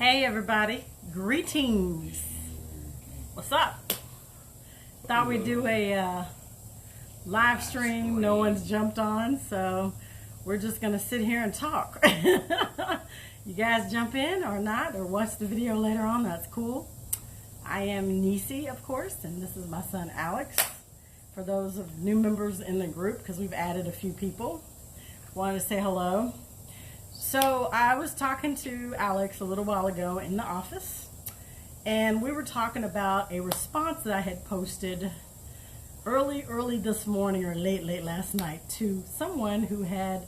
Hey everybody, greetings. What's up? Thought we'd do a live stream. No one's jumped on, so we're just gonna sit here and talk. You guys jump in or not, or watch the video later on, that's cool. I am Nisi, of course, and this is my son Alex. For those of new members in the group, because we've added a few people, wanted to say hello. So I was talking to Alex a little while ago in the office, and we were talking about a response that I had posted early this morning or late last night to someone who had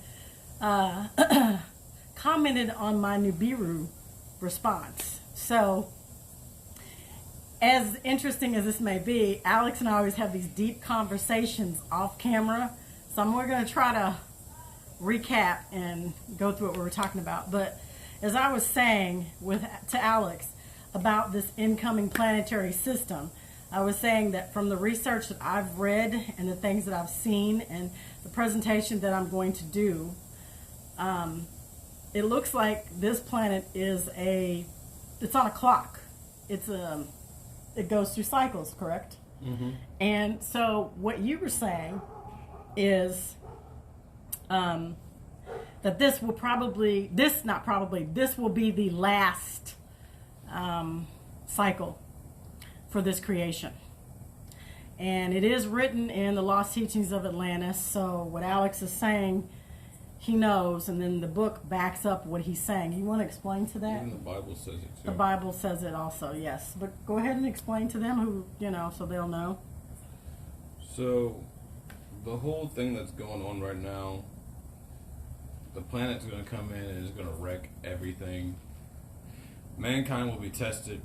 commented on my Nibiru response. So as interesting as this may be, Alex and I always have these deep conversations off camera, so I'm going to try to recap and go through what we were talking about. But as I was saying to Alex about this incoming planetary system, I was saying that from the research that I've read and the things that I've seen and the presentation that I'm going to do, it looks like this planet is it's on a clock. It goes through cycles, correct? Mm-hmm. And so what you were saying is that this will be the last cycle for this creation. And it is written in the Lost Teachings of Atlantis, so what Alex is saying, he knows, and then the book backs up what he's saying. You want to explain to that? Even the Bible says it too. The Bible says it also, yes. But go ahead and explain to them who, so they'll know. So, the whole thing that's going on right now, the planet's going to come in and it's going to wreck everything. Mankind will be tested.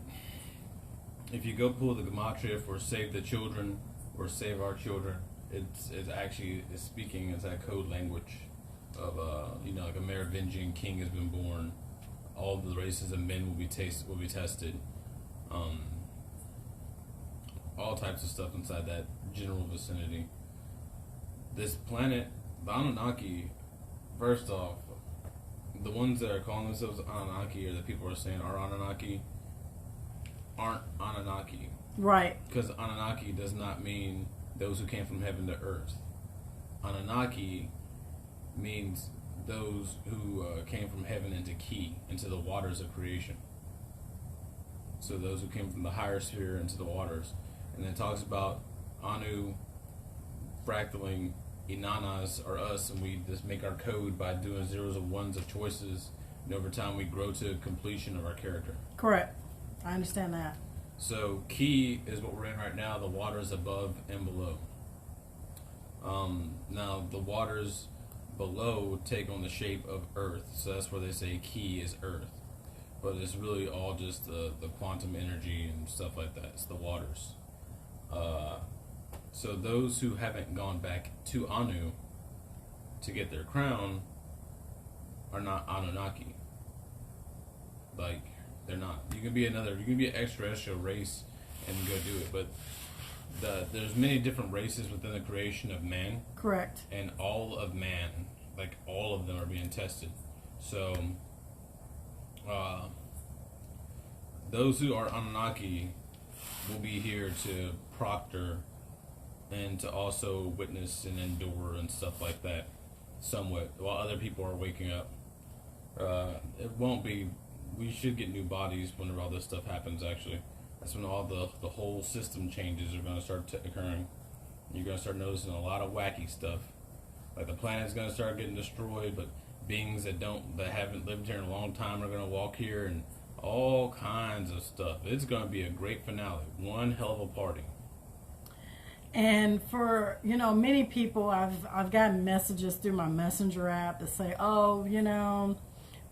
If you go pull the gematria for save the children or save our children, it's speaking as that code language of like a Merovingian king has been born. All the races of men will be tested. All types of stuff inside that general vicinity. This planet, the Anunaki, first off, the ones that are calling themselves Anunaki, or the people are saying are Anunnaki, aren't Anunnaki. Right. Because Anunnaki does not mean those who came from heaven to earth. Anunnaki means those who came from heaven into the waters of creation. So those who came from the higher sphere into the waters. And then it talks about Anu fractaling Inanas are us, and we just make our code by doing zeros and ones of choices, and over time we grow to completion of our character. Correct. I understand that. So key is what we're in right now, the waters above and below. Now the waters below take on the shape of Earth, so that's where they say key is Earth. But it's really all just the quantum energy and stuff like that. It's the waters. So those who haven't gone back to Anu to get their crown are not Anunnaki. Like, they're not. You can be an extraterrestrial race and go do it, but there's many different races within the creation of man. Correct. And all of man, like all of them are being tested. So those who are Anunnaki will be here to proctor and to also witness and endure and stuff like that somewhat, while other people are waking up. It won't be, we should get new bodies whenever all this stuff happens, actually. That's when all the whole system changes are going to start occurring. You're going to start noticing a lot of wacky stuff. Like the planet's going to start getting destroyed, but beings that haven't lived here in a long time are going to walk here, and all kinds of stuff. It's going to be a great finale. One hell of a party. And for, many people, I've gotten messages through my messenger app that say, oh,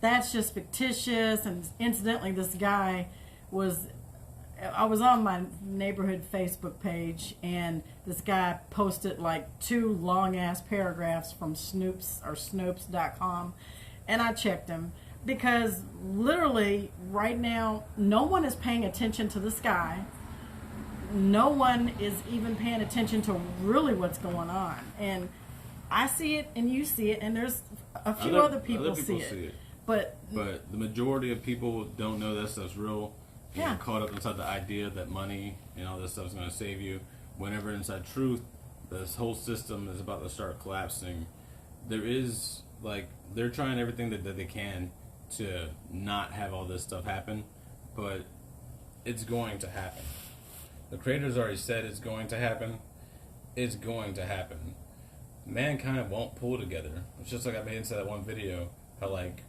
that's just fictitious. And incidentally, this guy I was on my neighborhood Facebook page, and this guy posted like 2 long-ass paragraphs from Snopes.com, and I checked him because literally right now, no one is paying attention to the sky. No one is even paying attention to really what's going on. And I see it and you see it, and there's a few other people see it. But the majority of people don't know that stuff's real. They Yeah. get caught up inside the idea that money and all this stuff is going to save you. Whenever inside truth, this whole system is about to start collapsing. There is, like, they're trying everything that they can to not have all this stuff happen, but it's going to happen. The creators already said it's going to happen. It's going to happen. Mankind won't pull together. It's just like I made into that one video, how, like,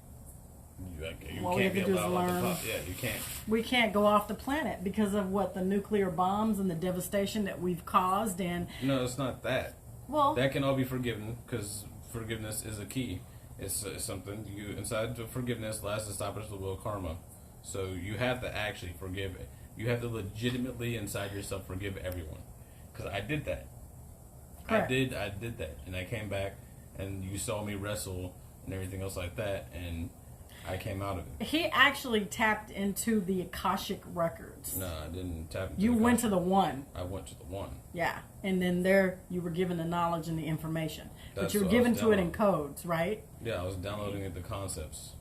you All we can't have be to do is allowed off the learn. top. Yeah, you can't. we can't go off the planet because of what the nuclear bombs and the devastation that we've caused. And No, it's not that. well, That can all be forgiven because forgiveness is a key. It's something you inside the forgiveness lies to stop us the will of karma. So you have to actually forgive it. You have to legitimately inside yourself forgive everyone. Because I did that. Correct. I did that, and I came back, and you saw me wrestle and everything else like that, and I came out of it. he actually tapped into the Akashic records. No, I didn't tap into You the went conscious. to the one. I went to the one. Yeah. And then there you were given the knowledge and the information. But That's you were what I was given to it in downloading. codes, right? Yeah, I was downloading the concepts.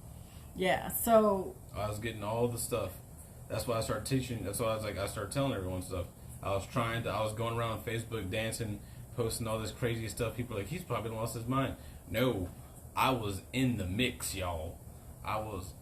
Yeah. So I was getting all the stuff. That's why I started teaching. That's why I started telling everyone stuff. I was going around Facebook dancing, posting all this crazy stuff. People are like, he's probably lost his mind. No, I was in the mix, y'all. I was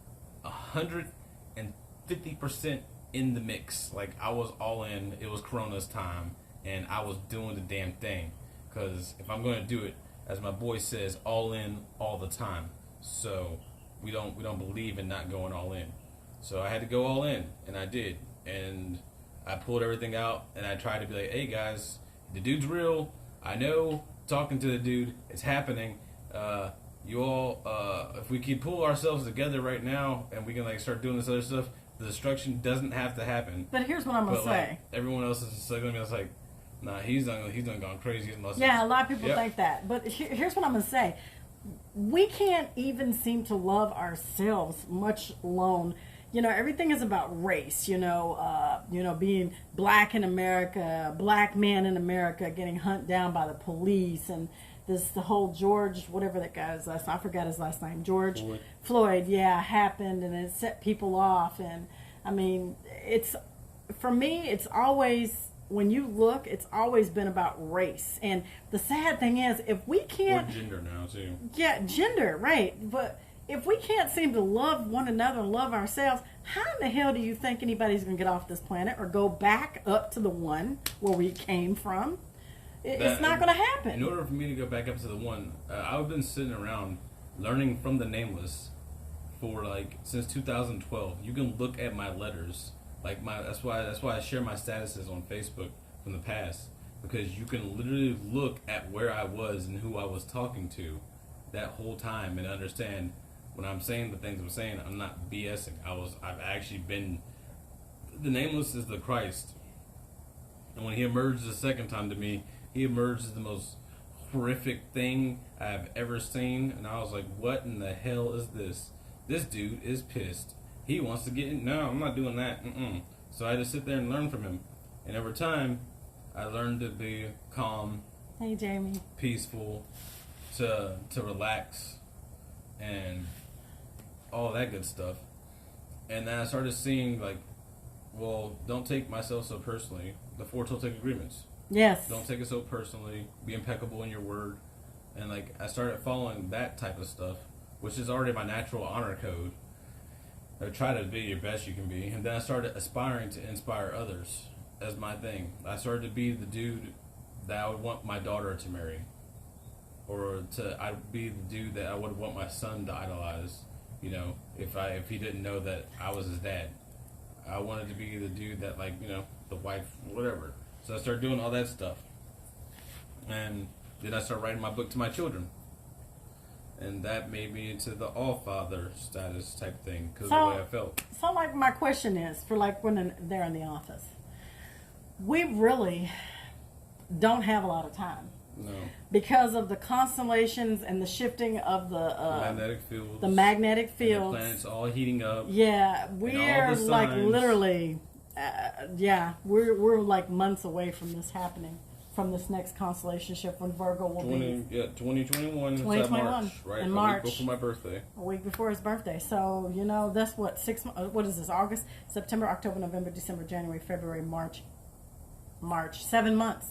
150% in the mix. Like, I was all in. It was Corona's time, and I was doing the damn thing. Because if I'm going to do it, as my boy says, all in all the time. So we don't believe in not going all in. So I had to go all in, and I did. And I pulled everything out, and I tried to be like, hey guys, the dude's real. I know, talking to the dude, it's happening. You all, if we can pull ourselves together right now, and we can like start doing this other stuff, the destruction doesn't have to happen. but here's what I'm gonna But say. like, everyone else is just gonna be like, nah, he's done gone crazy. He's lost Yeah, a lot of people Yep. think that. But here's what I'm going to say. We can't even seem to love ourselves, much alone. You know, everything is about race. Being black in America, black man in America getting hunted down by the police, and the whole George, whatever that guy's last name, I forgot his last name, George Floyd, happened, and it set people off. And I mean, for me, it's always, when you look, it's always been about race. And the sad thing is, if we Or can't, gender now too. yeah, gender, right? But if we can't seem to love one another and love ourselves, how in the hell do you think anybody's going to get off this planet or go back up to the one where we came from? It's not going to happen. In order for me to go back up to the one, I've been sitting around learning from the nameless for like since 2012. You can look at my letters, like that's why I share my statuses on Facebook from the past, because you can literally look at where I was and who I was talking to that whole time and understand when I'm saying the things I'm saying, I'm not BSing. I've actually been. The nameless is the Christ, and when he emerged the second time to me, he emerged as the most horrific thing I've ever seen, and I was like, what in the hell is this? This dude is pissed. He wants to get in. No, I'm not doing that. So I had to sit there and learn from him. And over time, I learned to be calm, Hey, Jamie. peaceful, to relax, and all that good stuff. And then I started seeing, like, well, don't take myself so personally. The four Toltec agreements. Yes. Don't take it so personally. Be impeccable in your word. And like I started following that type of stuff, which is already my natural honor code. I try to be your best you can be. And then I started aspiring to inspire others as my thing. I started to be the dude that I would want my daughter to marry. Or I'd be the dude that I would want my son to idolize, you know, if he didn't know that I was his dad. I wanted to be the dude that, like, you know, the wife, whatever. So I started doing all that stuff. And then I started writing my book to my children. And that made me into the all-father status type thing, because of the way I felt. So, like, my question is, for, like, when they're in the office, we really don't have a lot of time. No. Because of the constellations and the shifting of the magnetic fields. The magnetic And fields. the planets all heating up. Yeah, we're the like signs. literally, we're like months away from this happening. from this next constellation shift when Virgo will be. 2021. 2021 March, right? in A March. week before my birthday. A week before his birthday. So, you know, that's what, 6 months, what is this, August, September, October, November, December, January, February, March. 7 months.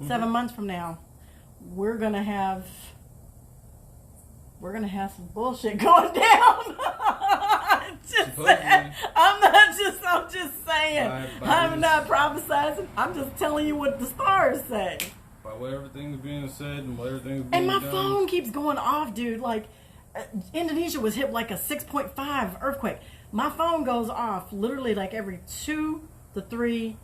7 months from now, we're going to have some bullshit going down. I'm just saying. I'm not prophesizing. I'm just telling you what the stars say. By what everything's being said and what everything's being And my done. phone keeps going off, dude. Like, Indonesia was hit like a 6.5 earthquake. My phone goes off literally like every 2 to 3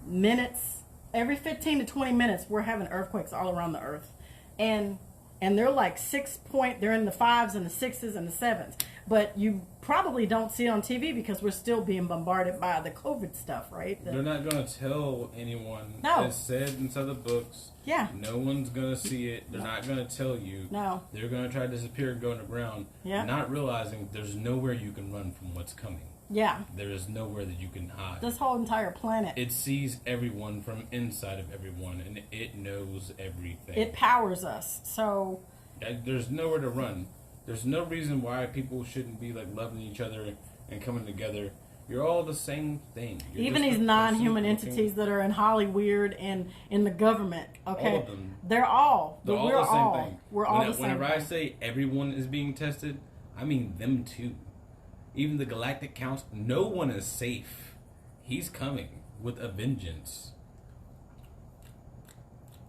minutes. Every 15 to 20 minutes, we're having earthquakes all around the earth. And they're like they're in the 5s and the 6s and the 7s. But you probably don't see it on TV because we're still being bombarded by the COVID stuff, right? They're not going to tell anyone. No. It's said inside the books. Yeah. No one's going to see it. They're not going to tell you. No. They're going to try to disappear and go underground. Yeah. Not realizing there's nowhere you can run from what's coming. Yeah. There is nowhere that you can hide. This whole entire planet. It sees everyone from inside of everyone, and it knows everything. It powers us. So there's nowhere to run. There's no reason why people shouldn't be like loving each other and coming together. You're all the same thing. You're even these non-human entities that are in Hollywood and in the government, okay, all of them. They're all the same thing. We're all the same. Whenever I thing. say everyone is being tested, I mean them too. Even the Galactic Council, no one is safe. He's coming with a vengeance.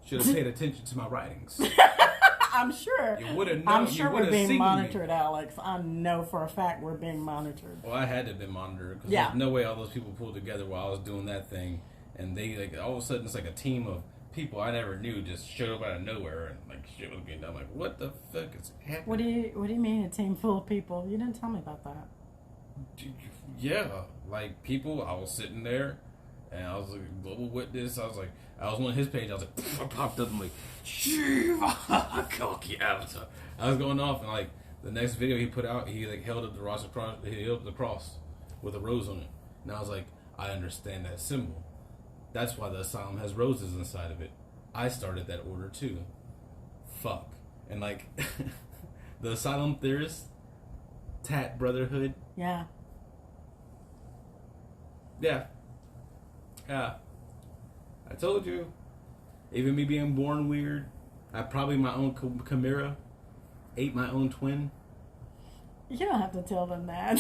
Should have paid attention to my writings. I'm sure. You would have known. I'm sure we're being monitored, me. Alex. I know for a fact we're being monitored. Well, I had to have been monitored because yeah. there's no way all those people pulled together while I was doing that thing, and they like all of a sudden it's like a team of people I never knew just showed up out of nowhere and like shit was getting done. I'm like, what the fuck is happening? What do you mean a team full of people? You didn't tell me about that. Yeah, like people. I was sitting there, and I was like global witness. I was on his page. I was like, I popped up. I'm like, cocky avatar. I was going off, and like the next video he put out, he like held up the cross with a rose on it, and I was like, I understand that symbol. That's why the asylum has roses inside of it. I started that order too. Fuck. And like the asylum theorists, Tat Brotherhood. Yeah. Yeah. I told you. Even me being born weird, I probably my own chimera, ate my own twin. You don't have to tell them that.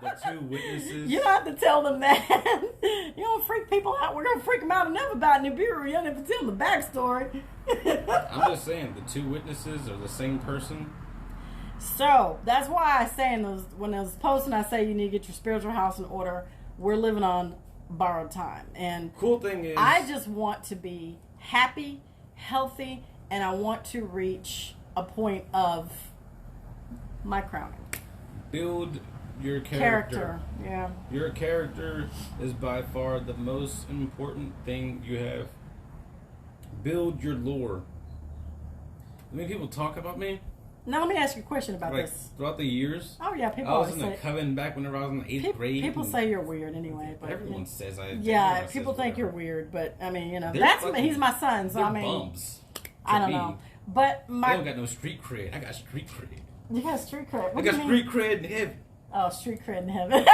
The two witnesses. You don't have to tell them that. You don't freak people out. We're going to freak them out enough about Nibiru. You don't have to tell them the backstory. I'm just saying, the two witnesses are the same person. So, that's why I say when I was posting, I say you need to get your spiritual house in order. We're living on borrowed time. And cool thing is, I just want to be happy, healthy, and I want to reach a point of my crowning. Build your character. Yeah. Your character is by far the most important thing you have. Build your lore. I mean, people talk about me. Now, let me ask you a question about like, this. Throughout the years, oh yeah, people I was always in the say, coven back whenever I was in the 8th grade. People say you're weird anyway. But everyone says I. Yeah, people think you're weird, but I mean, you know, They're he's my son, so I mean, bums I don't know. But I don't got no street cred. I got street cred. You got street cred. I got street cred in heaven. Oh, street cred in heaven.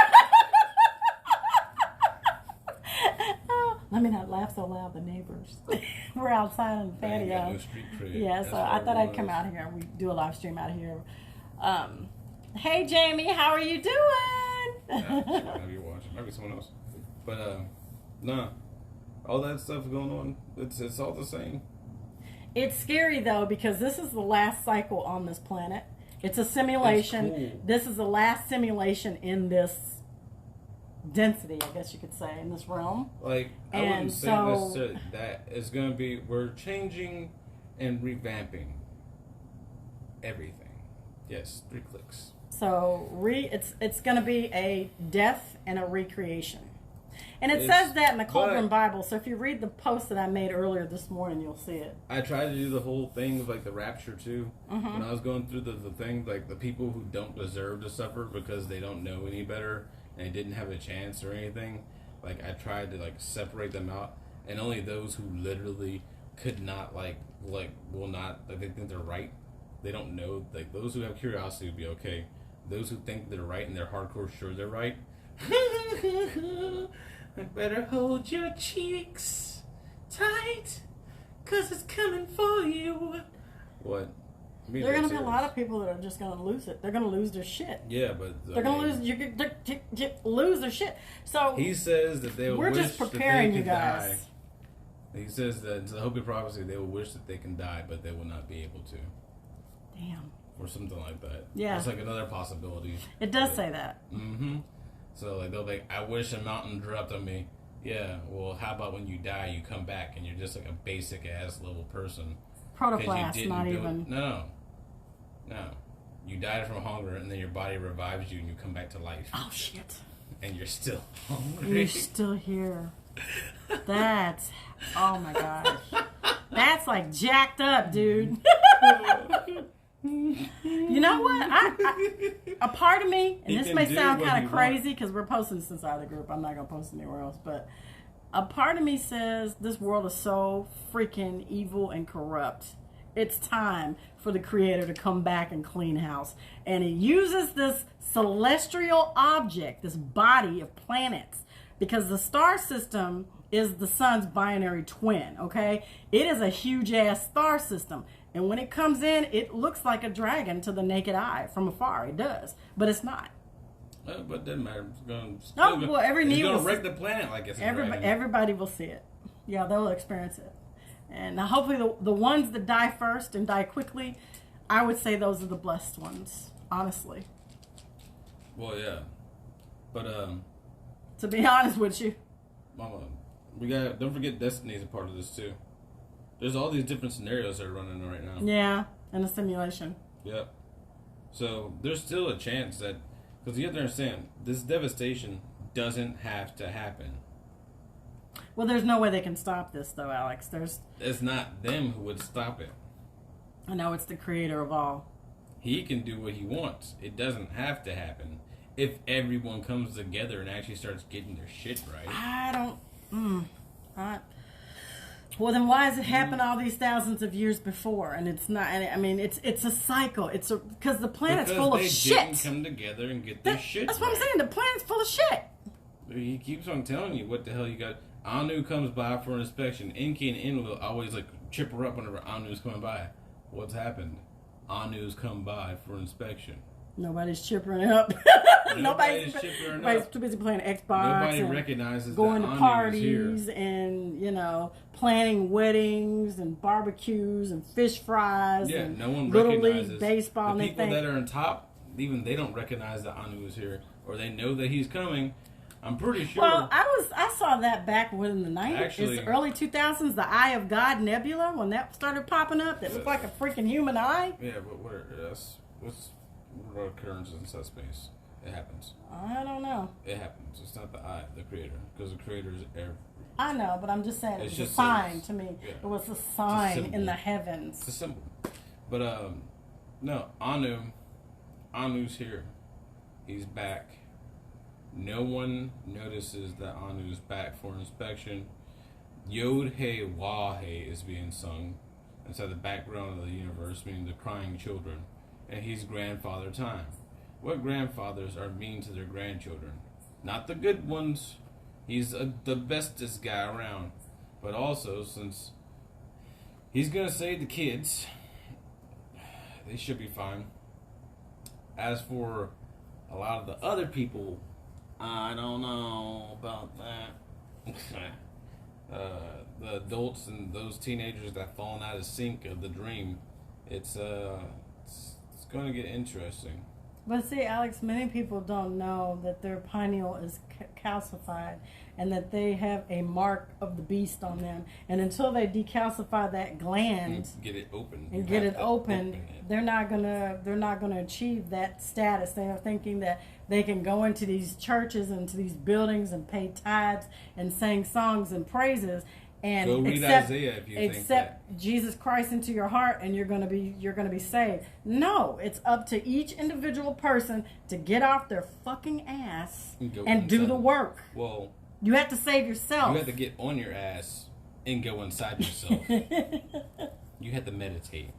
Let me not laugh so loud. The neighbors. We're outside on the patio. Got no street cred. Yeah, so I thought I'd come out here and we do a live stream out here. Hey Jamie, how are you doing? Maybe you're watching. Maybe someone else. But nah, all that stuff going on. It's all the same. It's scary though because this is the last cycle on this planet. It's a simulation. Cool. This is the last simulation in this density, I guess you could say, in this realm. Like, I and wouldn't say necessarily that. It's going to be, we're changing and revamping everything. Yes, 3 clicks. So, it's going to be a death and a recreation. And it says that in the Cauldron Bible, so if you read the post that I made earlier this morning, you'll see it. I tried to do the whole thing with, like, the rapture, too. Mm-hmm. When I was going through the thing, like, the people who don't deserve to suffer because they don't know any better and they didn't have a chance or anything, like, I tried to, like, separate them out. and only those who literally could not will not they think they're right. They don't know. Like those who have curiosity will be okay. Those who think they're right and they're hardcore sure they're right. I better hold your cheeks tight, 'cause it's coming for you. What? There are going to be a lot of people that are just going to lose it. They're going to lose their shit. Yeah, but they're going to lose. You lose their shit. So he says that they will we're wish just preparing that they you guys. Die. He says that it's a hope and prophecy. They will wish that they can die, but they will not be able to. Damn. Or something like that. Yeah, it's like another possibility. It does say that. Mm-hmm. So like they'll be like, I wish a mountain dropped on me. Yeah. Well, how about when you die, you come back and you're just like a basic ass little person. Protoplast, not even. No. You died from hunger, and then your body revives you, and you come back to life. Oh shit! And you're still hungry. You're still here. That's oh my gosh. That's like jacked up, dude. You know what? A part of me, and this may sound kind of crazy because we're posting this inside the group. I'm not gonna post anywhere else, but a part of me says this world is so freaking evil and corrupt. It's time for the Creator to come back and clean house. And he uses this celestial object, this body of planets, because the star system is the sun's binary twin, okay? It is a huge-ass star system. And when it comes in, it looks like a dragon to the naked eye from afar. It does. But it's not. But it doesn't matter. It's going to wreck the planet like it's a dragon. Everybody will see it. Yeah, they'll experience it. And now hopefully the ones that die first and die quickly, I would say those are the blessed ones, honestly. Well, yeah. But, to be honest with you. Mama, don't forget Destiny's a part of this too. There's all these different scenarios that are running right now. Yeah, and a simulation. Yep. So there's still a chance that, because you have to understand, this devastation doesn't have to happen. Well, there's no way they can stop this, though, Alex. It's not them who would stop it. I know, it's the Creator of all. He can do what he wants. It doesn't have to happen. If everyone comes together and actually starts getting their shit right. Well, then why has it happened all these thousands of years before? And it's not. I mean, it's a cycle. Because the planet's full of shit. They didn't come together and get their shit. That's what I'm saying. The planet's full of shit. He keeps on telling you what the hell you got. Anu comes by for an inspection. Enki and En will always like chip her up whenever Anu's coming by. What's happened? Anu's come by for inspection. Nobody's chipping it up. Nobody's chipping up. Too busy playing Xbox. Nobody recognizes going that to Anu's parties here. And planning weddings and barbecues and fish fries. Yeah, and no one Little recognizes League baseball. The people that are on top. Even they don't recognize that Anu is here, or they know that he's coming. I'm pretty sure. Well, I saw that back in the 90s. Actually, it's early 2000s, the Eye of God Nebula, when that started popping up, that looked like a freaking human eye. Yeah, but what are occurrences in space? It happens. I don't know. It happens. It's not the eye, the Creator, because the Creator is every. I know, but I'm just saying it's a sign to me. Yeah. It was a sign in the heavens. It's a symbol. But no, Anu's here. He's back. No one notices that Anu's back for inspection. Yod He Wah He is being sung inside the background of the universe, meaning the crying children. And he's grandfather time. What grandfathers are mean to their grandchildren? Not the good ones. He's the bestest guy around. But also, since he's going to save the kids, they should be fine. As for a lot of the other people, I don't know about that. The adults and those teenagers that fallen out of sync of the dream, it's going to get interesting. But see, Alex, many people don't know that their pineal is calcified and that they have a mark of the beast on them. And until they decalcify that gland and get it open, they're not gonna achieve that status. They are thinking that they can go into these churches and to these buildings and pay tithes and sing songs and praises and go read Isaiah if you think that. Jesus Christ into your heart and you're gonna be saved. No, it's up to each individual person to get off their fucking ass and do the work. Well, you have to save yourself. You have to get on your ass and go inside yourself. You had to meditate.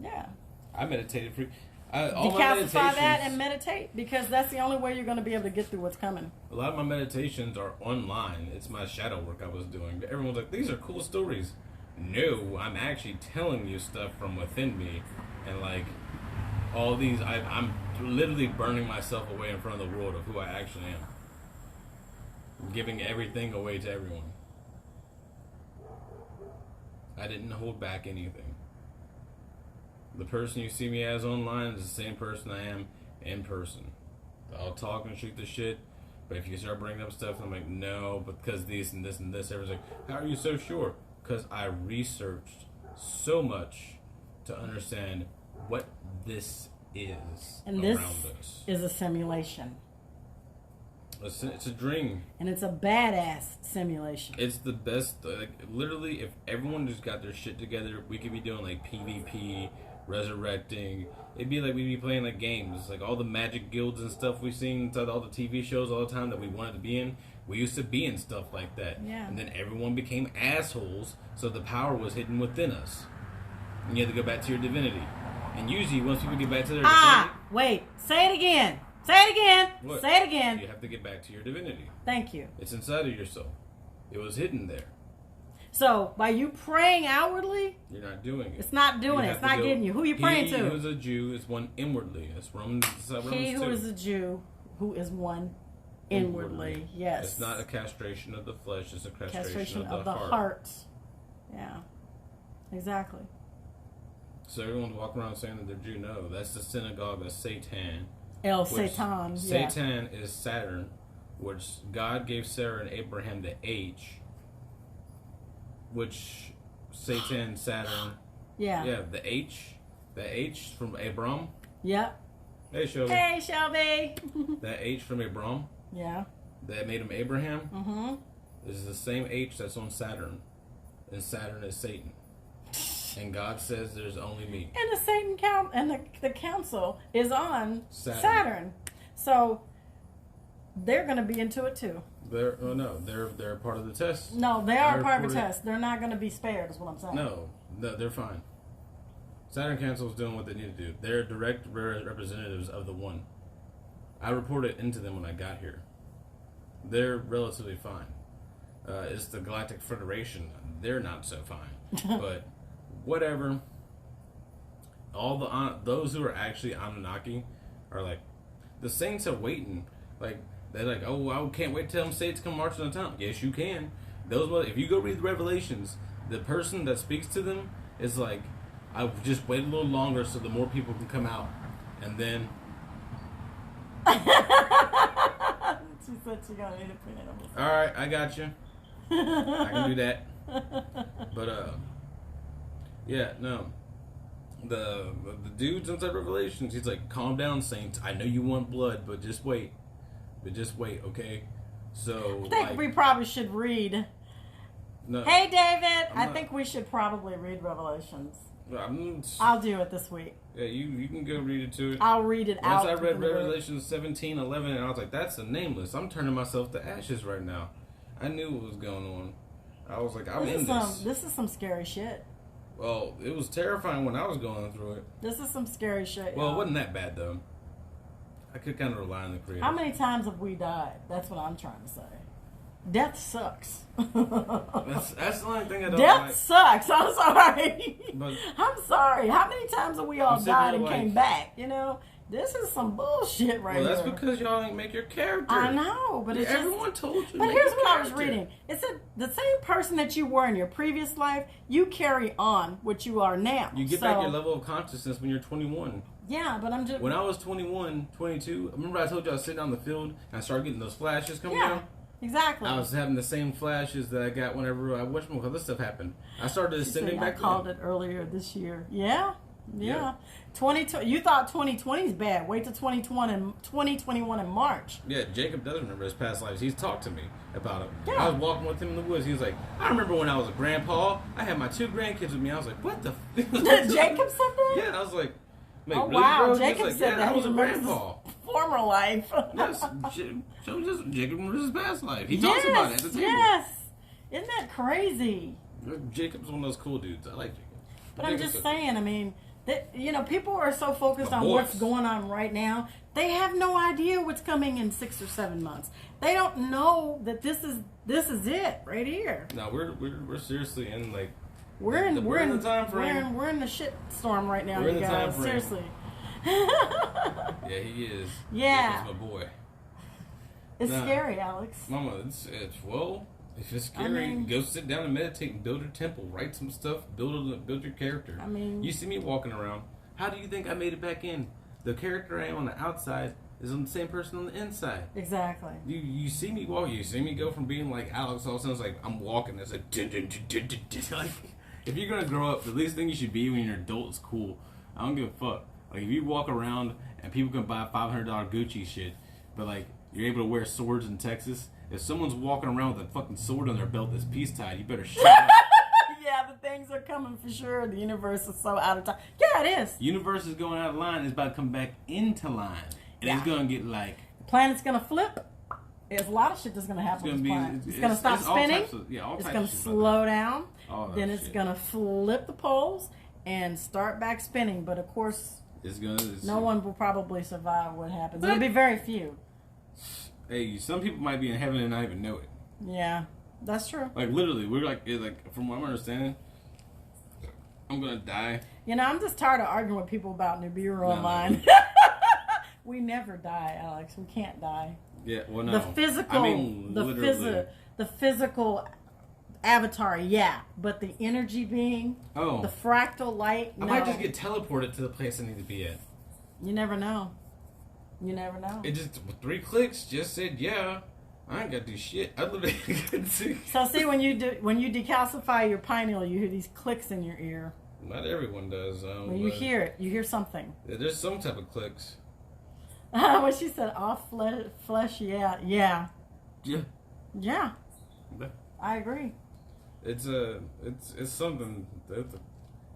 Yeah. I meditated for. Decalcify that and meditate, because that's the only way you're going to be able to get through what's coming. A lot of my meditations are online. It's my shadow work I was doing. Everyone's like, these are cool stories. No, I'm actually telling you stuff from within me, and like all these, I'm literally burning myself away in front of the world of who I actually am, giving everything away to everyone. I didn't hold back anything. The person you see me as online is the same person I am in person. I'll talk and shoot the shit, but if you start bringing up stuff, I'm like, no, because this and this and this, everyone's like, how are you so sure? Because I researched so much to understand what this is and around this us. Is a simulation. It's a dream. And it's a badass simulation. It's the best. Like, literally, if everyone just got their shit together, we could be doing like PvP, resurrecting. It'd be like we'd be playing like games, like all the magic guilds and stuff we've seen inside all the TV shows all the time that we wanted to be in. We used to be in stuff like that. Yeah. And then everyone became assholes, so the power was hidden within us. And you had to go back to your divinity. And usually, once people get back to their divinity... Wait. Say it again. Say it again. What? Say it again. You have to get back to your divinity. Thank you. It's inside of yourself. It was hidden there. So, by you praying outwardly... You're not doing it. It's not doing it. It's not getting you. Who are you praying to? He who is a Jew is one inwardly. That's Romans 2. He who is a Jew, who is one inwardly. Yes. It's not a castration of the flesh. It's a castration of the heart. Yeah. Exactly. So everyone's walking around saying that they're Jew. No, that's the synagogue of Satan. Satan. Satan is Saturn, which God gave Sarah and Abraham the H, which Satan, Saturn. Yeah. Yeah, the H. The H from Abram. Yep. Hey, Shelby. Hey, Shelby. That H from Abram. Yeah. That made him Abraham. Mm-hmm. Is the same H that's on Saturn. And Saturn is Satan. And God says there's only me. And the Satan the council is on Saturn. So they're going to be into it too. They're a part of the test. No, they are part of the test. They're not going to be spared, is what I'm saying. No, they're fine. Saturn Council is doing what they need to do. They're direct representatives of the one. I reported into them when I got here. They're relatively fine. It's the Galactic Federation. They're not so fine. But whatever. All those who are actually Anunnaki are like, the Saints are waiting. Like, they're like, oh, I can't wait till them Saints come marching on town. Yes, you can. If you go read the Revelations, the person that speaks to them is like, I'll just wait a little longer so the more people can come out. And then... She said she gonna need a peanut on the Alright, I got you. I can do that. But, yeah, no. The dudes inside Revelations, he's like, calm down, Saints. I know you want blood, but just wait. Okay? So, I think we probably should read. No, hey, David! I think we should probably read Revelations. I'll do it this week. Yeah, you can go read it too. I'll read it out. Once I read Revelation 17:11, and I was like, that's the nameless. I'm turning myself to ashes right now. I knew what was going on. I was like, I'm in this. This is some scary shit. Well, it was terrifying when I was going through it. This is some scary shit. Well, it wasn't that bad, though. I could kind of rely on the creator. How many times have we died? That's what I'm trying to say. Death sucks. That's the only thing I don't Death like. sucks. I'm sorry. But I'm sorry. How many times have we all died and came back? You know, this is some bullshit right here. Well, that's because y'all ain't make your character. I know, but it's everyone told you. But here's what I was reading. It said the same person that you were in your previous life, you carry on what you are now. You get back your level of consciousness when you're 21. Yeah, but I'm just... When I was 21, 22, remember I told you I was sitting on the field and I started getting those flashes coming down? Exactly. I was having the same flashes that I got whenever this stuff happened. I started ascending back then. I called it earlier this year. Yeah. 2020. You thought 2020 is bad. Wait till 2021 in March. Yeah, Jacob does remember his past lives. He's talked to me about it. Yeah. I was walking with him in the woods. He was like, I remember when I was a grandpa. I had my 2 grandkids with me. I was like, what the Did Jacob said that? Yeah, I was like, oh, wow. bro? Jacob like, said that. I was a grandpa. Former life. Yes, Jacob remembers his past life. He talks about it at the table. Yes. Isn't that crazy? Jacob's one of those cool dudes. I like Jacob. But I'm just saying, I mean, people are so focused on what's going on right now. They have no idea what's coming in 6 or 7 months. They don't know that this is it right here. No, we're seriously in like we're in the time frame. We're in the shit storm right now, we're you in the guys. time frame. Seriously. Yeah, he is. Yeah. He's my boy. It's scary, Alex. Mama, if it's scary, go sit down and meditate and build your temple. Write some stuff. Build your character. I mean, you see me walking around. How do you think I made it back in? The character I am on the outside is on the same person on the inside. Exactly. You see me walk. You see me go from being like Alex, all of a sudden it's like I'm walking. It's like, like if you're gonna grow up, the least thing you should be when you're an adult is cool. I don't give a fuck. Like if you walk around and people can buy $500 Gucci shit, but like you're able to wear swords in Texas. If someone's walking around with a fucking sword on their belt that's peace tied, you better shut up. Yeah, the things are coming for sure. The universe is so out of time. Yeah, it is. Universe is going out of line. It's about to come back into line. And it's going to get like... The planet's going to flip. There's a lot of shit that's going to happen with the planet. It's going to stop spinning. It's going to slow down. Then it's going to flip the poles and start back spinning. But of course, no one will probably survive what happens. There'll be very few. Hey, some people might be in heaven and not even know it. Yeah, that's true. Like literally, we're like from what I'm understanding, I'm gonna die. You know, I'm just tired of arguing with people about Nibiru online. We never die, Alex. We can't die. Yeah, well, no. The physical, the physical avatar, yeah, but the energy being, the fractal light. I might just get teleported to the place I need to be at. You never know. You never know. It just, with 3 clicks, just said, yeah, I ain't got to do shit. I literally couldn't see. So see, when you decalcify your pineal, you hear these clicks in your ear. Not everyone does. When you hear it, you hear something. Yeah, there's some type of clicks. What she said, off flesh, yeah. Yeah. I agree. It's something.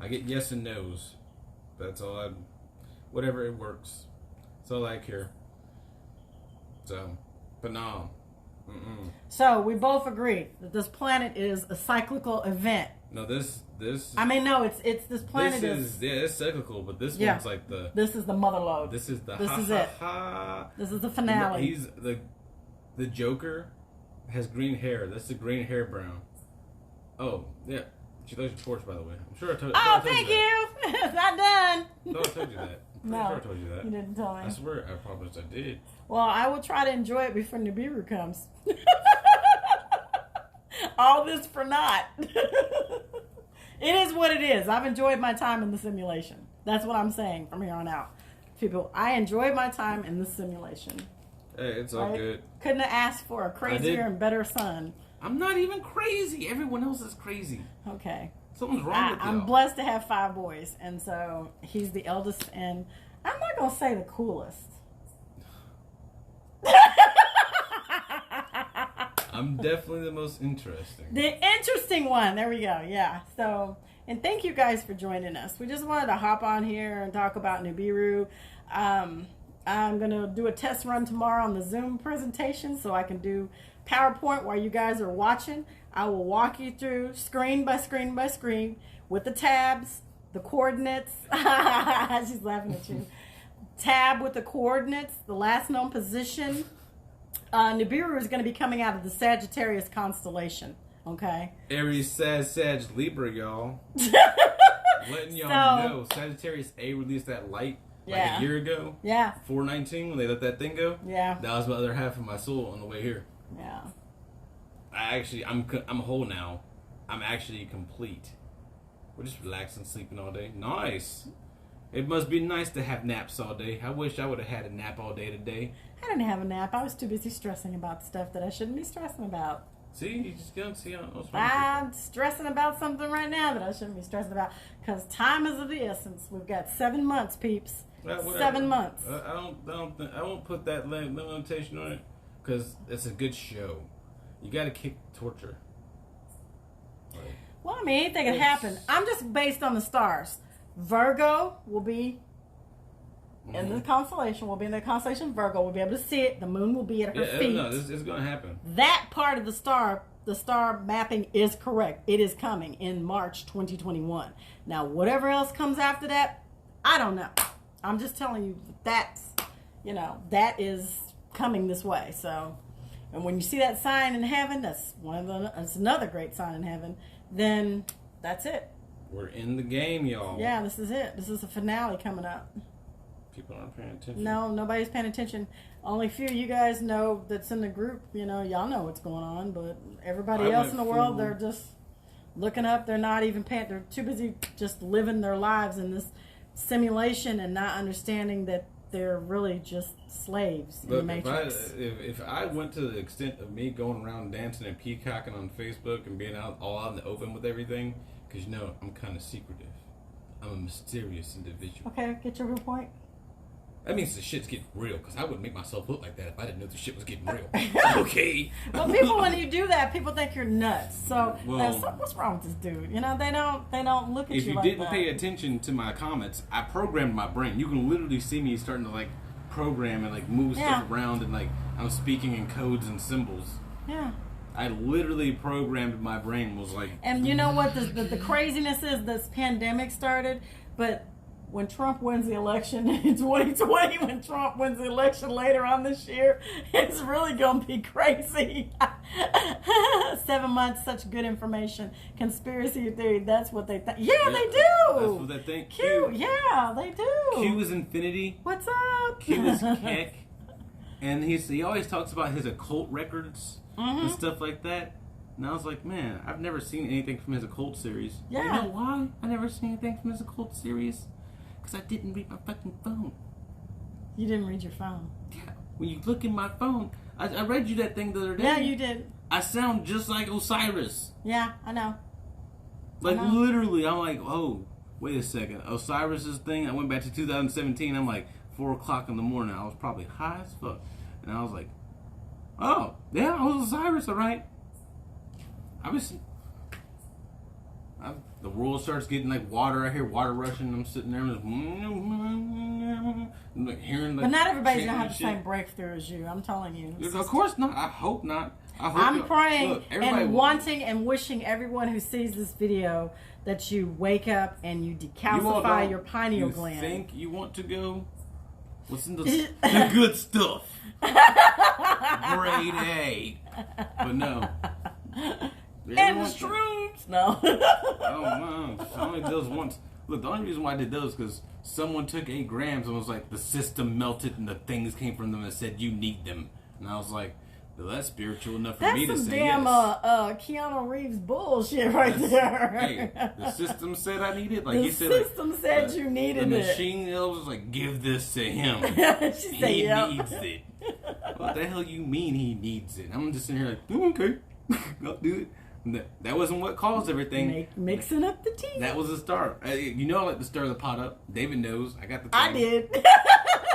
I get yes and no's. That's all whatever it works. That's all I care. So, but no. Mm-mm. So we both agree that this planet is a cyclical event. No, this. I mean, no, it's this planet it's cyclical, but this one's like This is the Motherlode. This is it. This is the finale. He's the Joker has green hair. That's the green hair brown. Oh yeah, she loves your porch, by the way. I'm sure I told. Oh, thank you. It's not done. I thought I told you that. No, I'm sure I told you that. You didn't tell me. I swear, I promise I did. Well, I will try to enjoy it before Nibiru comes. All this for naught. It is what it is. I've enjoyed my time in the simulation. That's what I'm saying from here on out. People, I enjoyed my time in the simulation. Hey, it's all good. Couldn't have asked for a crazier and better son. I'm not even crazy. Everyone else is crazy. Okay. Something's wrong with you. I'm blessed to have 5 boys, and so he's the eldest, and I'm not going to say the coolest. I'm definitely the most interesting. The interesting one. There we go. Yeah. So, and thank you guys for joining us. We just wanted to hop on here and talk about Nibiru. I'm going to do a test run tomorrow on the Zoom presentation so I can do PowerPoint while you guys are watching. I will walk you through screen by screen by screen with the tabs, the coordinates. She's laughing at you. Tab with the coordinates, the last known position. Nibiru is going to be coming out of the Sagittarius constellation. Okay. Aries, Sag, Libra, y'all. Letting y'all know, Sagittarius A released that light like a year ago. Yeah. 4/19 when they let that thing go. Yeah. That was my other half of my soul on the way here. Yeah. I'm whole now. I'm actually complete. We're just relaxing, sleeping all day. Nice. It must be nice to have naps all day. I wish I would have had a nap all day today. I didn't have a nap. I was too busy stressing about stuff that I shouldn't be stressing about. See, you just don't see how I'm stressing about something right now that I shouldn't be stressing about because time is of the essence. We've got 7 months, peeps. 7 months. I won't put that limitation on it because it's a good show. You got to kick torture. Right. Well, I mean, anything can happen. I'm just based on the stars. Virgo will be in the constellation. We'll be in the constellation Virgo. We'll be able to see it. The moon will be at her feet. No, it's going to happen. That part of the star, the star mapping is correct. It is coming in March 2021. Now, whatever else comes after that, I don't know. I'm just telling you that's, that is coming this way. So, and when you see that sign in heaven, that's another great sign in heaven. Then that's it. We're in the game, y'all. Yeah, this is it. This is the finale coming up. People aren't paying attention. No, nobody's paying attention. Only few of you guys know that's in the group. Y'all know what's going on, but everybody else in the world, they're just looking up. They're not even paying. They're too busy just living their lives in this simulation and not understanding that they're really just slaves in the Matrix. If I went to the extent of me going around dancing and peacocking on Facebook and being all out in the open with everything, because I'm kind of secretive. I'm a mysterious individual. Okay, get your real point. That means the shit's getting real, because I wouldn't make myself look like that if I didn't know the shit was getting real. Okay. Well, people, when you do that, people think you're nuts. So, what's wrong with this dude? They don't look at you like that. If you didn't pay attention to my comments, I programmed my brain. You can literally see me starting to, program and, move stuff around, and, I'm speaking in codes and symbols. Yeah. I literally programmed my brain, was like... And you know what the craziness is? This pandemic started, but... When Trump wins the election in 2020, when Trump wins the election later on this year, it's really going to be crazy. 7 months, such good information. Conspiracy theory, that's what they think. Yeah, they do. That's what they think. Q, yeah, they do. Q is infinity. What's up? Q is Keck. And he always talks about his occult records and stuff like that. And I was like, man, I've never seen anything from his occult series. Yeah. You know why I never seen anything from his occult series? Because I didn't read my fucking phone. You didn't read your phone? Yeah. When you look in my phone, I read you that thing the other day. Yeah, you did. I sound just like Osiris. Yeah, I know. Literally, I'm like, oh, wait a second. Osiris's thing, I went back to 2017. I'm like, 4 o'clock in the morning. I was probably high as fuck. And I was like, oh, yeah, I was Osiris, all right. The world starts getting water. I hear water rushing. I'm sitting there and just hearing. But not everybody's gonna have the same breakthrough as you. I'm telling you. Of course not. I hope not. I'm praying and wanting and wishing everyone who sees this video that you wake up and you decalcify your pineal gland. You think you want to go? Listen to the good stuff. Grade A. But no. And the shrooms. No. Oh, man. I only did those once. Look, the only reason why I did those is because someone took 8 grams and was like, the system melted and the things came from them and said, you need them. And I was like, well, that's spiritual enough for me to say yes. That's some damn Keanu Reeves bullshit there. Hey, the system said I needed it. The system said you needed it. The machine was like, give this to him. He needs it. What the hell you mean he needs it? I'm just sitting here like, oh, okay, I'll do it. That wasn't what caused everything. Mixing up the tea. That was the start. I like to stir the pot up. David knows. I got the thing. I did.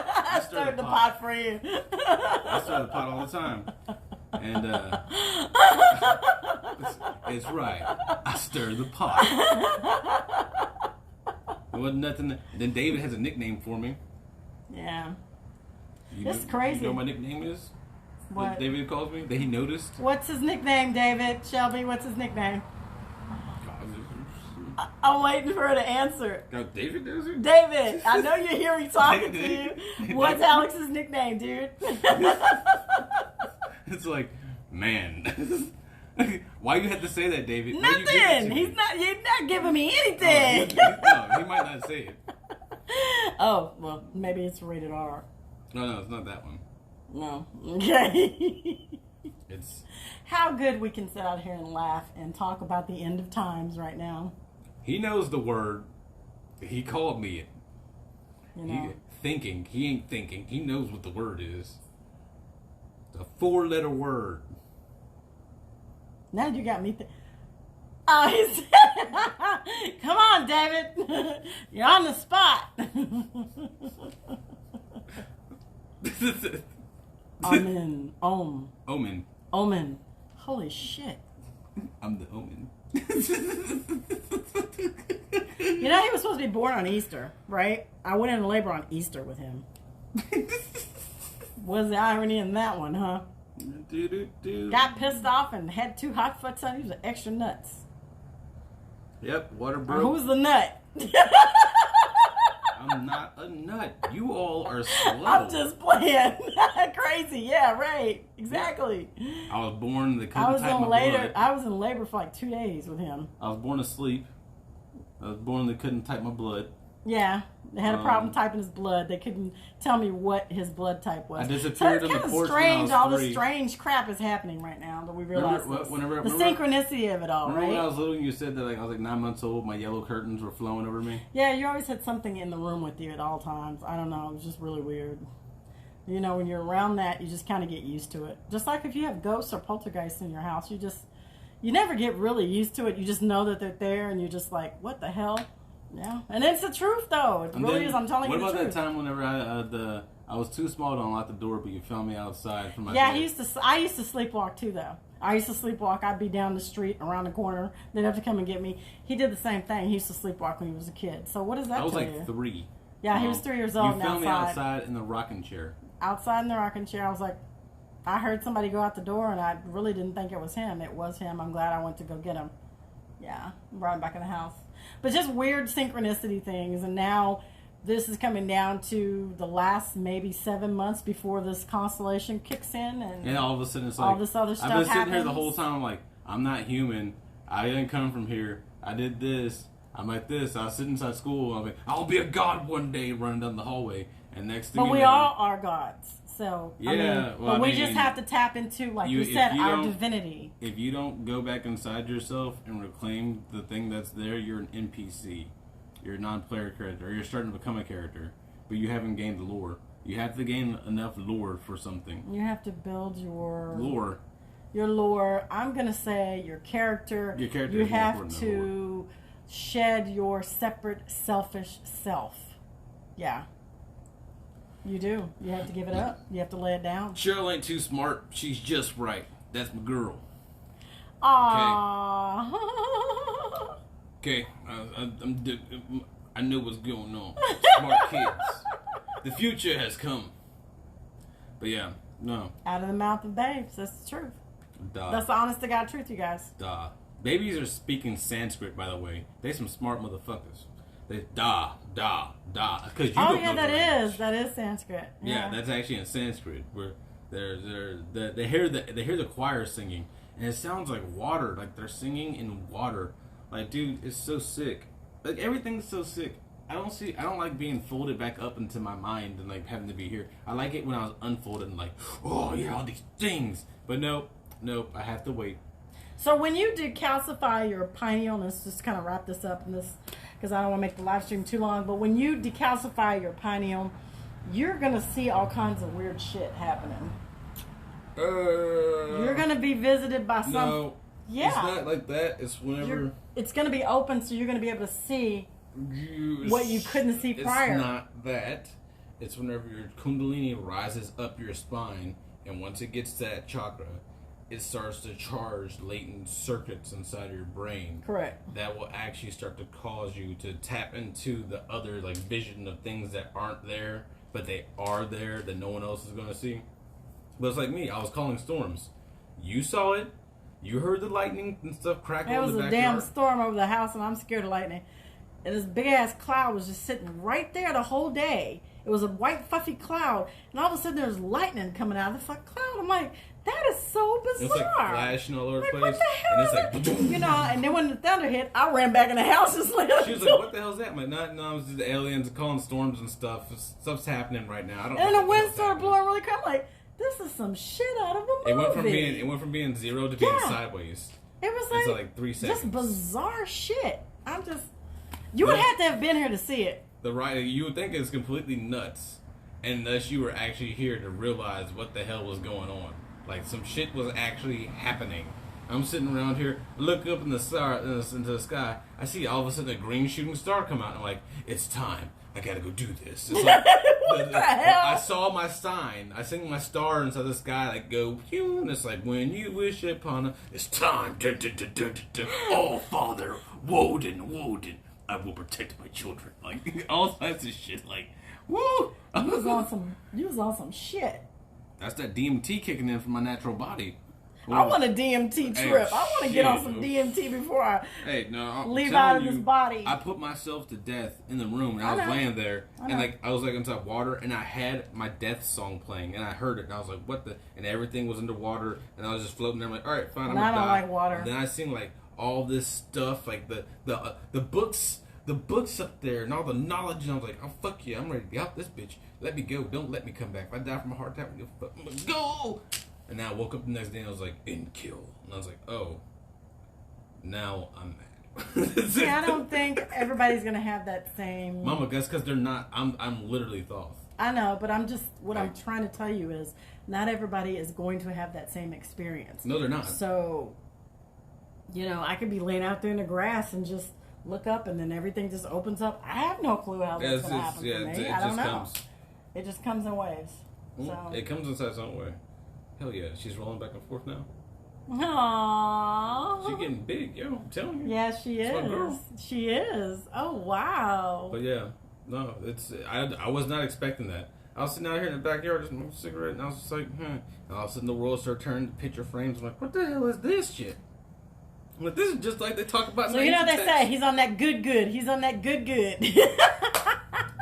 I stirred the pot for you. I stir the pot all the time. And it's right. I stir the pot. There wasn't nothing. Then David has a nickname for me. Yeah. It's crazy. You know what my nickname is? What David calls me? That he noticed? What's his nickname, David? Shelby, what's his nickname? I'm waiting for her to answer. No, David knows it? David, I know you hear me talking to you. What's Alex's nickname, dude? It's like, man. Why you had to say that, David? Nothing. He's not giving me anything. No, he might not say it. Oh, well, maybe it's rated R. No, it's not that one. No. Okay. It's how good we can sit out here and laugh and talk about the end of times right now. He knows the word. He called me it. He ain't thinking. He knows what the word is. It's a 4-letter word. Now you got me. Oh, he said, come on, David. You're on the spot. Omen. Omen. Holy shit. I'm the Omen. You know, he was supposed to be born on Easter, right? I went into labor on Easter with him. Was the irony in that one, huh? Got pissed off and had 2 hot foots on. He was extra nuts. Yep, water broke. Who's the nut? I'm not a nut. You all are slow. I'm just playing. Crazy. Yeah, right. Exactly. I was born. They couldn't I was type my blood. I was in labor for like 2 days with him. I was born asleep. I was born. They couldn't type my blood. Yeah, they had a problem typing his blood. They couldn't tell me what his blood type was. I disappeared on the porch when I was 3. All this strange crap is happening right now that we realize. The synchronicity of it all, right? When I was little, you said that I was like 9 months old. My yellow curtains were flowing over me. Yeah, you always had something in the room with you at all times. I don't know. It was just really weird. You know, when you're around that, you just kind of get used to it. Just like if you have ghosts or poltergeists in your house, you never get really used to it. You just know that they're there, and you're just like, what the hell? Yeah, and it's the truth, though. It really is. I'm telling you the truth. What about that time whenever I was too small to unlock the door, but you found me outside from my Yeah, bed? I used to sleepwalk too, though. I used to sleepwalk. I'd be down the street, around the corner. They'd have to come and get me. He did the same thing. He used to sleepwalk when he was a kid. So what does that tell you? I was like 3. Yeah, he was 3 years old. You found me outside in the rocking chair. Outside in the rocking chair. I was like, I heard somebody go out the door, and I really didn't think it was him. It was him. I'm glad I went to go get him. Yeah, brought him back in the house. But just weird synchronicity things. And now this is coming down to the last maybe 7 months before this constellation kicks in. And all of a sudden it's like, all this other stuff happens. I've been sitting here the whole time. I'm like, I'm not human. I didn't come from here. I did this. I'm like this. I sit inside school. I'm like, I'll be a god one day, running down the hallway. And next thing but we all are gods. So, yeah, but we just have to tap into, like you said, our divinity. If you don't go back inside yourself and reclaim the thing that's there, you're an NPC. You're a non-player character. You're starting to become a character, but you haven't gained the lore. You have to gain enough lore for something. You have to build your lore. Your lore. I'm gonna say your character. Your character. You have to shed your separate, selfish self. Yeah. You do. You have to give it up. You have to lay it down. Cheryl ain't too smart. She's just right. That's my girl. Aww. Okay. I know what's going on. Smart kids. The future has come. But yeah, no. Out of the mouth of babes. That's the truth. Duh. That's the honest to God truth, you guys. Duh. Babies are speaking Sanskrit, by the way. They some smart motherfuckers. They da. Because you don't know that is Sanskrit. Yeah, that's actually in Sanskrit where they hear the choir singing and it sounds like water, like they're singing in water. Like, dude, it's so sick. Like, everything's so sick. I don't like being folded back up into my mind and like having to be here. I like it when I was unfolded and like, oh yeah, all these things. But nope, I have to wait. So when you decalcify your pineal, let's just kind of wrap this up in this, because I don't want to make the live stream too long, but when you decalcify your pineal, you're going to see all kinds of weird shit happening. You're going to be visited by some... No, yeah. It's not like that. It's whenever... It's going to be open, so you're going to be able to see what you couldn't see prior. It's not that. It's whenever your kundalini rises up your spine, and once it gets to that chakra, it starts to charge latent circuits inside of your brain. Correct. That will actually start to cause you to tap into the other like vision of things that aren't there, but they are there that no one else is going to see. But it's like me. I was calling storms. You saw it. You heard the lightning and stuff crackle in the backyard. It was a damn storm over the house, and I'm scared of lightning. And this big-ass cloud was just sitting right there the whole day. It was a white, fluffy cloud, and all of a sudden there's lightning coming out of the fuck cloud. I'm like, that is so bizarre. It's like flashing all over the place. What the hell? And it's like, you know, and then when the thunder hit, I ran back in the house and slammed. She was like, what the hell is that? I'm like, no, it's just the aliens calling storms and stuff. Stuff's happening right now. I don't know. And the wind started blowing really quick. I'm like, this is some shit out of a movie. It went from being zero to being sideways. It was like 3 seconds. Just bizarre shit. You would have to have been here to see it. You would think it's completely nuts, unless you were actually here to realize what the hell was going on. Like, some shit was actually happening. I'm sitting around here, look up in the star, into the sky. I see all of a sudden a green shooting star come out. And I'm like, it's time. I gotta go do this. It's like, what the hell? I saw my sign. I seen my star inside the sky, like, go, pew, and it's like, when you wish upon a, it's time. Dun, dun, dun, dun, dun, dun. Oh, Father, Woden, I will protect my children. Like, all types of shit. Like, woo! You was on some shit. That's that DMT kicking in from my natural body. I want a DMT trip. I want to get on some DMT before I leave out of this body. I put myself to death in the room, and I was laying there, and like I was like on top of water, and I had my death song playing, and I heard it, and I was like, "What the?" And everything was underwater, and I was just floating there. I'm like, "All right, fine, I'm gonna die." I don't like water. And then I seen like all this stuff, like the books. The books up there and all the knowledge, and I was like, "Oh fuck yeah, I'm ready to be out this bitch. Let me go. Don't let me come back. If I die from a heart attack, I'm gonna go." And then I woke up the next day and I was like, "In kill," and I was like, "Oh, now I'm mad." See, I don't think everybody's gonna have that same. Mama, that's because they're not. I'm literally Thoth. I know, but I'm trying to tell you is not everybody is going to have that same experience. No, they're not. So, I could be laying out there in the grass and just look up, and then everything just opens up. I have no clue how that's going to happen for me. I don't know. It just comes in waves. So. It comes inside its own way. Hell yeah, she's rolling back and forth now. Aww. She's getting big, yo. I'm telling you. Yeah, she is. My girl. She is. Oh wow. But yeah, no, I was not expecting that. I was sitting out here in the backyard just smoking a cigarette, and I was just like, And all of a sudden the world started turning to picture frames. I'm like, what the hell is this shit? But this is just like they talk about. So they say he's on that good. He's on that good.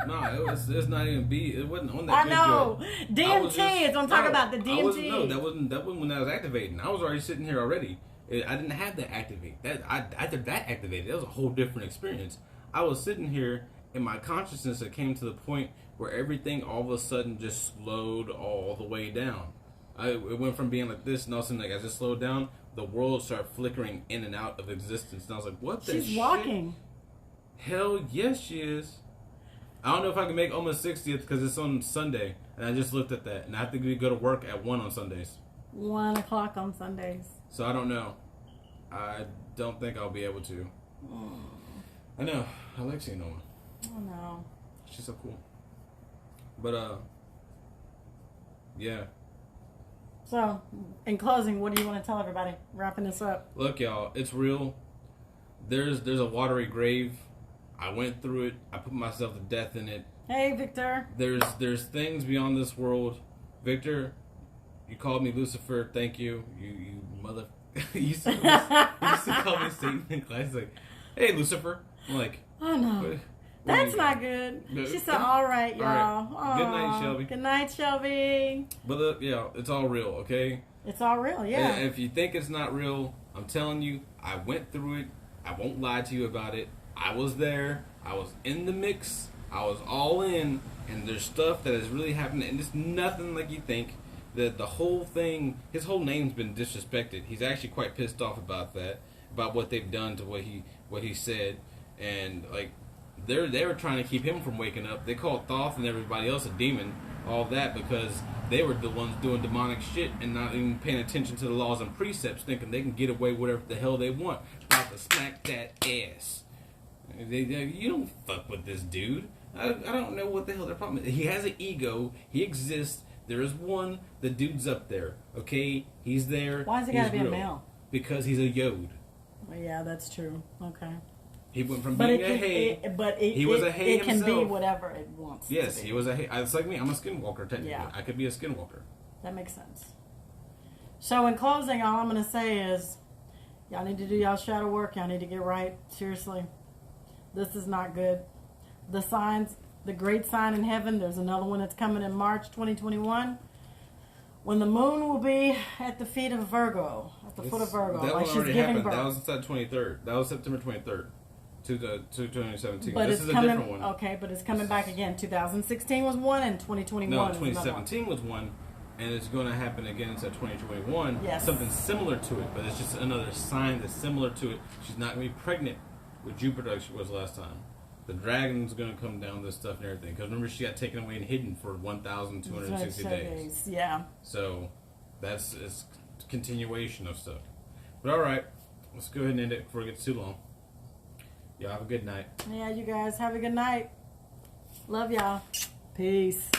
No, it's not even B. It wasn't on that. I know DMT is. I'm talking about the DMT. That wasn't when I was activating. I was already sitting here already. I didn't have that activate. After that activated, that was a whole different experience. I was sitting here, and my consciousness had came to the point where everything all of a sudden just slowed all the way down. It went from being like this, and all of a sudden, like as it slowed down, the world started flickering in and out of existence. And I was like, what the shit? She's walking. Hell yes, she is. I don't know if I can make Omen 60th because it's on Sunday. And I just looked at that. And I have to go to work at 1 on Sundays. 1 o'clock on Sundays. So I don't know. I don't think I'll be able to. I know. I like seeing Omen. Oh, no. She's so cool. But, yeah. So, in closing, what do you want to tell everybody? Wrapping this up. Look, y'all, it's real. There's a watery grave. I went through it. I put myself to death in it. Hey, Victor. There's things beyond this world. Victor, you called me Lucifer. Thank you. You mother. you used to call me Satan in class. Like, hey, Lucifer. I'm like, oh no. That's not good. She said, all right, y'all. All right. Good night, Shelby. Good night, Shelby. But, it's all real, okay? It's all real, yeah. And if you think it's not real, I'm telling you, I went through it. I won't lie to you about it. I was there. I was in the mix. I was all in. And there's stuff that is really happening. And it's nothing like you think. The whole thing, his whole name's been disrespected. He's actually quite pissed off about that. About what they've done to what he said. And, like, they were trying to keep him from waking up. They called Thoth and everybody else a demon, all that, because they were the ones doing demonic shit and not even paying attention to the laws and precepts, thinking they can get away with whatever the hell they want. About to smack that ass. You don't fuck with this dude. I don't know what the hell their problem is. He has an ego. He exists. There is one. The dude's up there. Okay? He's there. Why has he got to be a male? Because he's a Yod. Well, yeah, that's true. Okay. He went from being a hay. He was a hay himself. It can be whatever it wants. Yes, he was a hay. It's like me. I'm a skinwalker, technically. Yeah. I could be a skinwalker. That makes sense. So, in closing, all I'm going to say is, y'all need to do y'all shadow work. Y'all need to get right. Seriously. This is not good. The signs, the great sign in heaven, there's another one that's coming in March 2021. When the moon will be at the feet of Virgo. At the foot of Virgo. That like one already happened. Birth. That was inside 23rd. That was September 23rd. To 2017. But this is coming, a different one. Okay, but it's coming back again. 2016 was one, and 2021 no, 2017 was one, and it's going to happen again inside 2021. Yes. Something similar to it, but it's just another sign that's similar to it. She's not going to be pregnant with Jupiter like she was last time. The dragon's going to come down this stuff and everything. Because remember, she got taken away and hidden for 1,260 days. Yeah. So that's it's continuation of stuff. But all right, let's go ahead and end it before it gets too long. Y'all have a good night. Yeah, you guys have a good night. Love y'all. Peace.